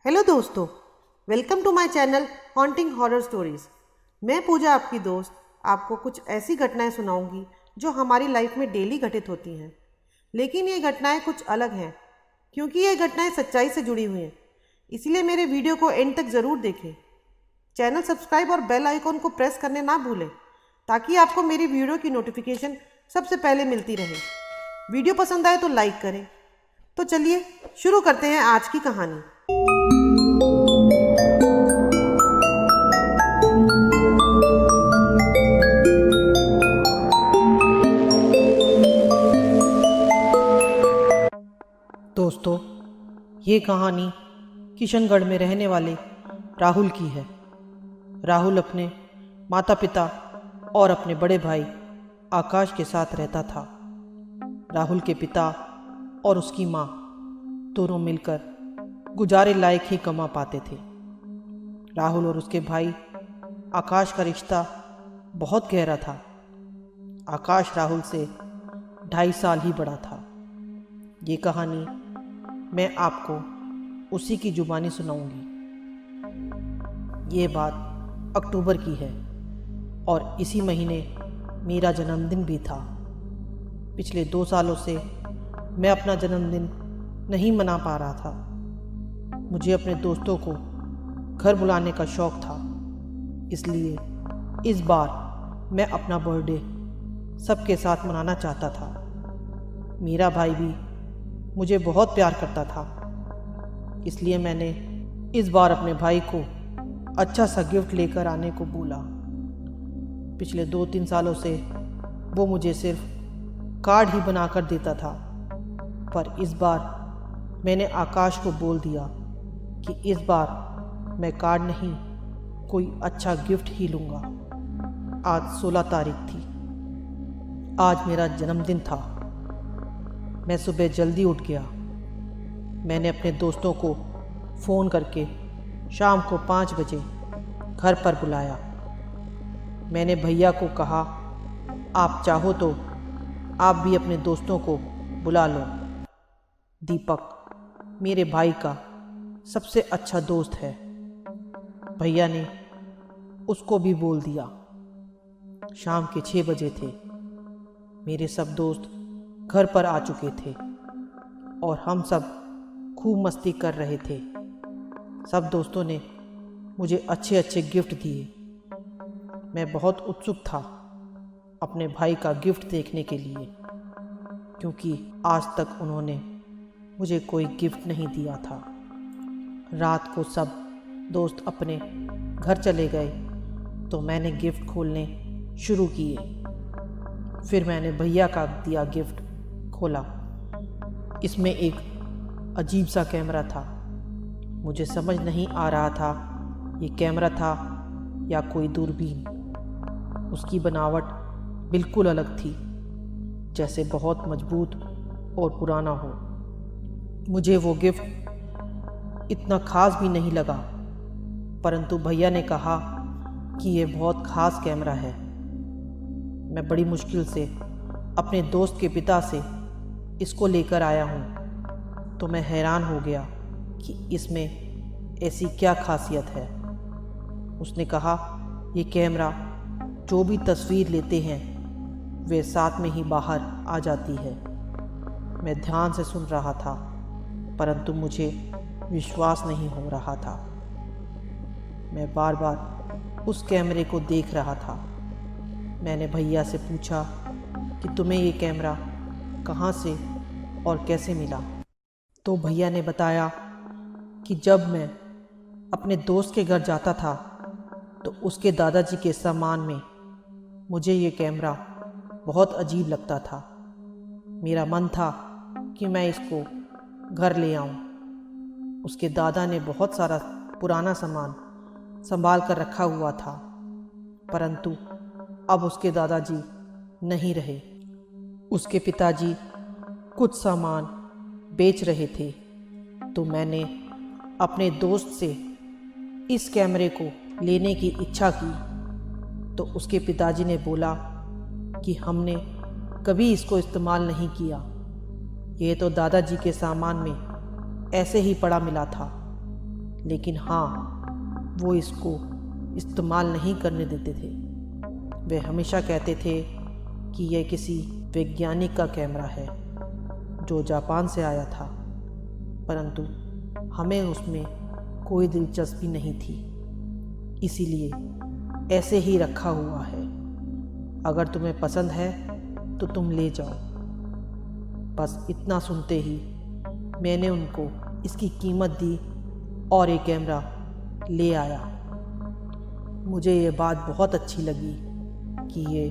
Hello दोस्तों, welcome to my channel haunting horror stories. मैं पूजा, आपकी दोस्त, आपको कुछ ऐसी घटनाएं सुनाऊंगी जो हमारी लाइफ में डेली घटित होती हैं। लेकिन ये घटनाएं कुछ अलग हैं क्योंकि ये घटनाएं सच्चाई से जुड़ी हुई हैं। इसलिए मेरे वीडियो को एंड तक ज़रूर देखें। चैनल सब्सक्राइब और बेल आइकॉन को प्रेस करने ना भूलें ताकि आपको मेरी वीडियो की नोटिफिकेशन सबसे पहले मिलती रहे। वीडियो पसंद आए तो लाइक करें। तो चलिए शुरू करते हैं आज की कहानी। दोस्तों, ये कहानी किशनगढ़ में रहने वाले राहुल की है। राहुल अपने माता पिता और अपने बड़े भाई आकाश के साथ रहता था। राहुल के पिता और उसकी माँ दोनों मिलकर गुजारे लायक ही कमा पाते थे। राहुल और उसके भाई आकाश का रिश्ता बहुत गहरा था। आकाश राहुल से 2.5 साल ही बड़ा था। ये कहानी मैं आपको उसी की जुबानी सुनाऊंगी। ये बात अक्टूबर की है और इसी महीने मेरा जन्मदिन भी था। पिछले 2 सालों से मैं अपना जन्मदिन नहीं मना पा रहा था। मुझे अपने दोस्तों को घर बुलाने का शौक़ था, इसलिए इस बार मैं अपना बर्थडे सबके साथ मनाना चाहता था। मेरा भाई भी मुझे बहुत प्यार करता था, इसलिए मैंने इस बार अपने भाई को अच्छा सा गिफ्ट लेकर आने को बोला। पिछले 2-3 सालों से वो मुझे सिर्फ कार्ड ही बनाकर देता था, पर इस बार मैंने आकाश को बोल दिया कि इस बार मैं कार्ड नहीं, कोई अच्छा गिफ्ट ही लूँगा। आज 16 तारीख थी। आज मेरा जन्मदिन था। मैं सुबह जल्दी उठ गया। मैंने अपने दोस्तों को फ़ोन करके शाम को 5 बजे घर पर बुलाया। मैंने भैया को कहा, आप चाहो तो आप भी अपने दोस्तों को बुला लो। दीपक मेरे भाई का सबसे अच्छा दोस्त है। भैया ने उसको भी बोल दिया। शाम के 6 बजे थे। मेरे सब दोस्त घर पर आ चुके थे और हम सब खूब मस्ती कर रहे थे। सब दोस्तों ने मुझे अच्छे अच्छे गिफ्ट दिए। मैं बहुत उत्सुक था अपने भाई का गिफ्ट देखने के लिए, क्योंकि आज तक उन्होंने मुझे कोई गिफ्ट नहीं दिया था। रात को सब दोस्त अपने घर चले गए तो मैंने गिफ्ट खोलने शुरू किए। फिर मैंने भैया का दिया गिफ्ट खोला। इसमें एक अजीब सा कैमरा था। मुझे समझ नहीं आ रहा था ये कैमरा था या कोई दूरबीन। उसकी बनावट बिल्कुल अलग थी, जैसे बहुत मजबूत और पुराना हो। मुझे वो गिफ्ट इतना ख़ास भी नहीं लगा, परंतु भैया ने कहा कि ये बहुत ख़ास कैमरा है। मैं बड़ी मुश्किल से अपने दोस्त के पिता से इसको लेकर आया हूँ, तो मैं हैरान हो गया कि इसमें ऐसी क्या खासियत है। उसने कहा, ये कैमरा जो भी तस्वीर लेते हैं वे साथ में ही बाहर आ जाती है। मैं ध्यान से सुन रहा था, परंतु मुझे विश्वास नहीं हो रहा था। मैं बार बार उस कैमरे को देख रहा था। मैंने भैया से पूछा कि तुम्हें ये कैमरा कहाँ से और कैसे मिला? तो भैया ने बताया कि जब मैं अपने दोस्त के घर जाता था तो उसके दादाजी के सामान में मुझे ये कैमरा बहुत अजीब लगता था। मेरा मन था कि मैं इसको घर ले आऊं। उसके दादा ने बहुत सारा पुराना सामान संभाल कर रखा हुआ था, परंतु अब उसके दादाजी नहीं रहे। उसके पिताजी कुछ सामान बेच रहे थे, तो मैंने अपने दोस्त से इस कैमरे को लेने की इच्छा की। तो उसके पिताजी ने बोला कि हमने कभी इसको इस्तेमाल नहीं किया, ये तो दादाजी के सामान में ऐसे ही पड़ा मिला था। लेकिन हाँ, वो इसको इस्तेमाल नहीं करने देते थे। वे हमेशा कहते थे कि यह किसी वैज्ञानिक का कैमरा है जो जापान से आया था, परंतु हमें उसमें कोई दिलचस्पी नहीं थी, इसीलिए ऐसे ही रखा हुआ है। अगर तुम्हें पसंद है तो तुम ले जाओ। बस इतना सुनते ही मैंने उनको इसकी कीमत दी और ये कैमरा ले आया। मुझे ये बात बहुत अच्छी लगी कि ये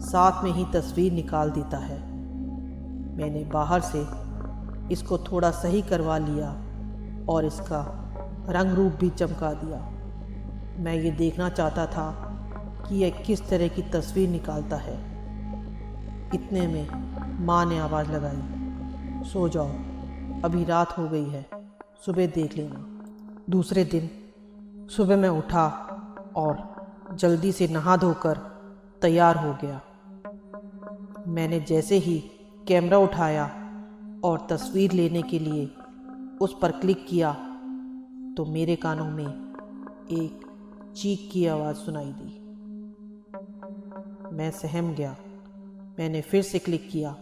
साथ में ही तस्वीर निकाल देता है। मैंने बाहर से इसको थोड़ा सही करवा लिया और इसका रंग रूप भी चमका दिया। मैं ये देखना चाहता था कि यह किस तरह की तस्वीर निकालता है। इतने में माँ ने आवाज़ लगाई, सो जाओ, अभी रात हो गई है, सुबह देख लेना। दूसरे दिन सुबह मैं उठा और जल्दी से नहा धोकर तैयार हो गया। मैंने जैसे ही कैमरा उठाया और तस्वीर लेने के लिए उस पर क्लिक किया तो मेरे कानों में एक चीख की आवाज़ सुनाई दी। मैं सहम गया। मैंने फिर से क्लिक किया।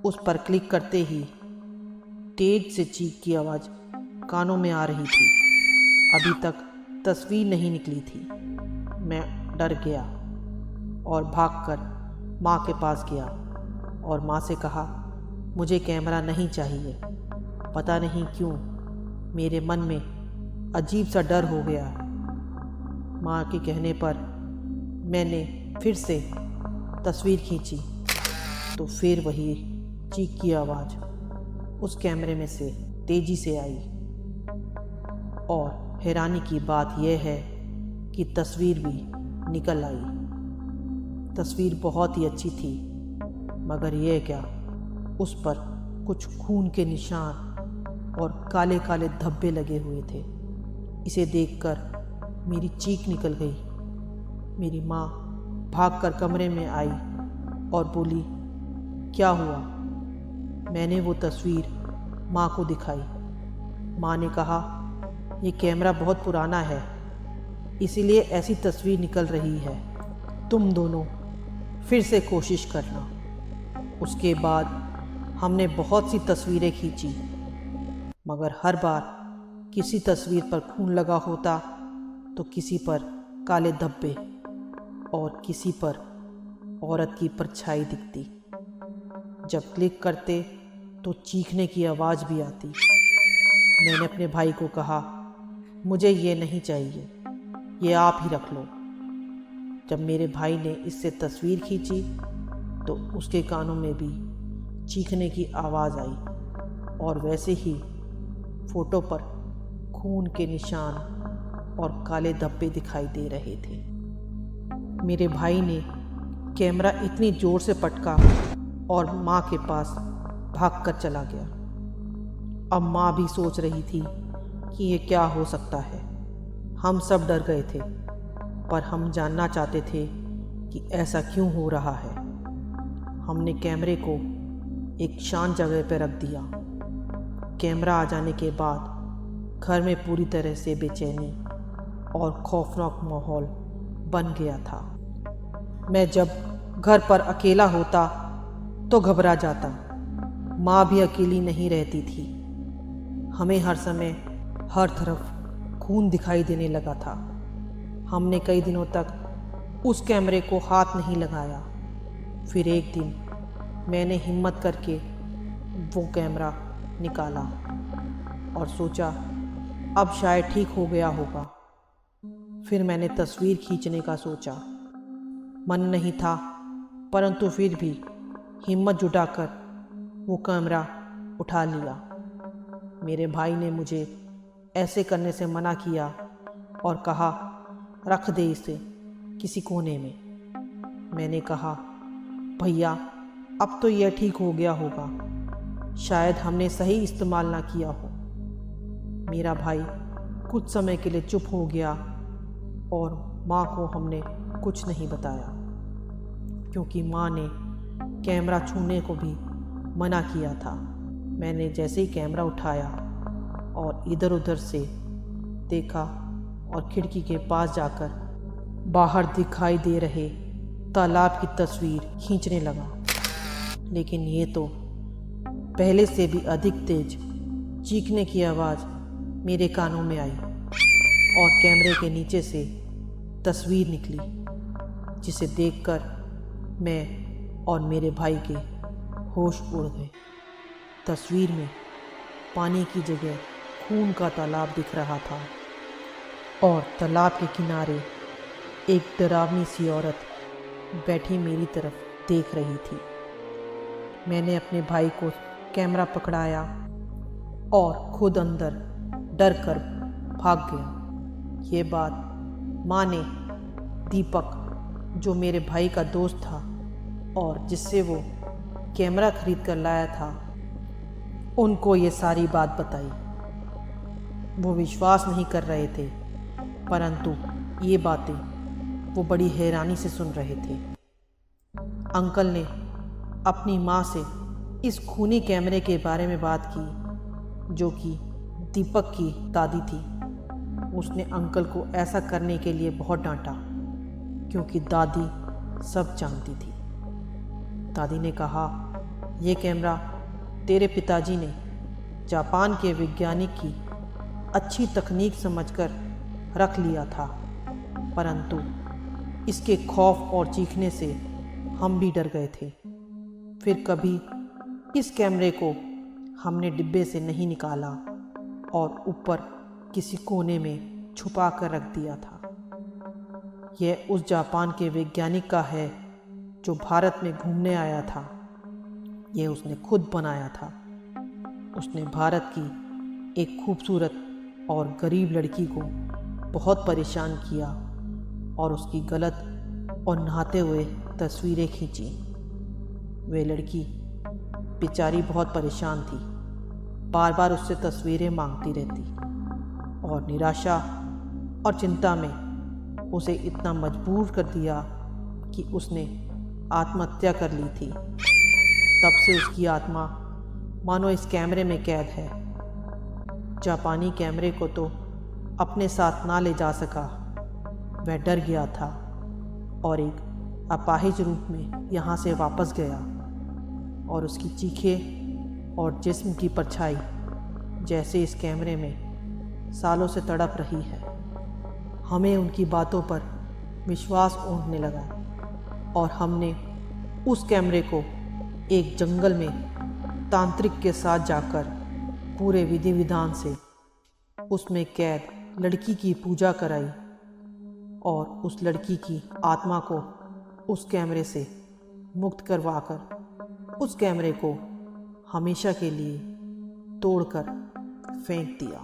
उस पर क्लिक करते ही तेज से चीख की आवाज़ कानों में आ रही थी। अभी तक तस्वीर नहीं निकली थी। मैं डर गया और भागकर माँ के पास गया और माँ से कहा, मुझे कैमरा नहीं चाहिए। पता नहीं क्यों मेरे मन में अजीब सा डर हो गया। माँ के कहने पर मैंने फिर से तस्वीर खींची तो फिर वही चीख की आवाज़ उस कैमरे में से तेज़ी से आई। और हैरानी की बात यह है कि तस्वीर भी निकल आई। तस्वीर बहुत ही अच्छी थी, मगर यह क्या, उस पर कुछ खून के निशान और काले काले धब्बे लगे हुए थे। इसे देखकर मेरी चीख निकल गई। मेरी माँ भागकर कमरे में आई और बोली, क्या हुआ? मैंने वो तस्वीर माँ को दिखाई। माँ ने कहा, ये कैमरा बहुत पुराना है, इसीलिए ऐसी तस्वीर निकल रही है। तुम दोनों फिर से कोशिश करना। उसके बाद हमने बहुत सी तस्वीरें खींची, मगर हर बार किसी तस्वीर पर खून लगा होता तो किसी पर काले धब्बे और किसी पर औरत की परछाई दिखती। जब क्लिक करते तो चीखने की आवाज़ भी आती। मैंने अपने भाई को कहा, मुझे ये नहीं चाहिए, ये आप ही रख लो। जब मेरे भाई ने इससे तस्वीर खींची तो उसके कानों में भी चीखने की आवाज़ आई और वैसे ही फोटो पर खून के निशान और काले धब्बे दिखाई दे रहे थे। मेरे भाई ने कैमरा इतनी ज़ोर से पटका और माँ के पास भागकर चला गया। अब माँ भी सोच रही थी कि ये क्या हो सकता है। हम सब डर गए थे, पर हम जानना चाहते थे कि ऐसा क्यों हो रहा है। हमने कैमरे को एक शांत जगह पर रख दिया। कैमरा आ जाने के बाद घर में पूरी तरह से बेचैनी और खौफनाक माहौल बन गया था। मैं जब घर पर अकेला होता तो घबरा जाता। माँ भी अकेली नहीं रहती थी। हमें हर समय हर तरफ खून दिखाई देने लगा था। हमने कई दिनों तक उस कैमरे को हाथ नहीं लगाया। फिर एक दिन मैंने हिम्मत करके वो कैमरा निकाला और सोचा अब शायद ठीक हो गया होगा। फिर मैंने तस्वीर खींचने का सोचा। मन नहीं था, परंतु फिर भी हिम्मत जुटाकर वो कैमरा उठा लिया। मेरे भाई ने मुझे ऐसे करने से मना किया और कहा, रख दे इसे किसी कोने में। मैंने कहा, भैया अब तो यह ठीक हो गया होगा, शायद हमने सही इस्तेमाल ना किया हो। मेरा भाई कुछ समय के लिए चुप हो गया और माँ को हमने कुछ नहीं बताया, क्योंकि माँ ने कैमरा छूने को भी मना किया था। मैंने जैसे ही कैमरा उठाया और इधर उधर से देखा और खिड़की के पास जाकर बाहर दिखाई दे रहे तालाब की तस्वीर खींचने लगा। लेकिन ये तो पहले से भी अधिक तेज चीखने की आवाज़ मेरे कानों में आई और कैमरे के नीचे से तस्वीर निकली, जिसे देखकर मैं और मेरे भाई के होश उड़ गए। तस्वीर में पानी की जगह खून का तालाब दिख रहा था और तालाब के किनारे एक डरावनी सी औरत बैठी मेरी तरफ देख रही थी। मैंने अपने भाई को कैमरा पकड़ाया और खुद अंदर डर कर भाग गया। ये बात माँ ने दीपक, जो मेरे भाई का दोस्त था और जिससे वो कैमरा खरीद कर लाया था, उनको ये सारी बात बताई। वो विश्वास नहीं कर रहे थे, परंतु ये बातें वो बड़ी हैरानी से सुन रहे थे। अंकल ने अपनी माँ से इस खूनी कैमरे के बारे में बात की, जो कि दीपक की दादी थी। उसने अंकल को ऐसा करने के लिए बहुत डांटा, क्योंकि दादी सब जानती थी। दादी ने कहा, यह कैमरा तेरे पिताजी ने जापान के वैज्ञानिक की अच्छी तकनीक समझकर रख लिया था, परंतु इसके खौफ और चीखने से हम भी डर गए थे। फिर कभी इस कैमरे को हमने डिब्बे से नहीं निकाला और ऊपर किसी कोने में छुपा कर रख दिया था। यह उस जापान के वैज्ञानिक का है जो भारत में घूमने आया था। यह उसने खुद बनाया था। उसने भारत की एक खूबसूरत और गरीब लड़की को बहुत परेशान किया और उसकी गलत और नहाते हुए तस्वीरें खींची। वे लड़की बेचारी बहुत परेशान थी, बार बार उससे तस्वीरें मांगती रहती और निराशा और चिंता में उसे इतना मजबूर कर दिया कि उसने आत्महत्या कर ली थी। तब से उसकी आत्मा मानो इस कैमरे में कैद है। जापानी कैमरे को तो अपने साथ ना ले जा सका। वह डर गया था और एक अपाहिज रूप में यहाँ से वापस गया और उसकी चीखें और जिस्म की परछाई जैसे इस कैमरे में सालों से तड़प रही है। हमें उनकी बातों पर विश्वास उठने लगा और हमने उस कैमरे को एक जंगल में तांत्रिक के साथ जाकर पूरे विधि विधान से उसमें कैद लड़की की पूजा कराई और उस लड़की की आत्मा को उस कैमरे से मुक्त करवाकर उस कैमरे को हमेशा के लिए तोड़कर फेंक दिया।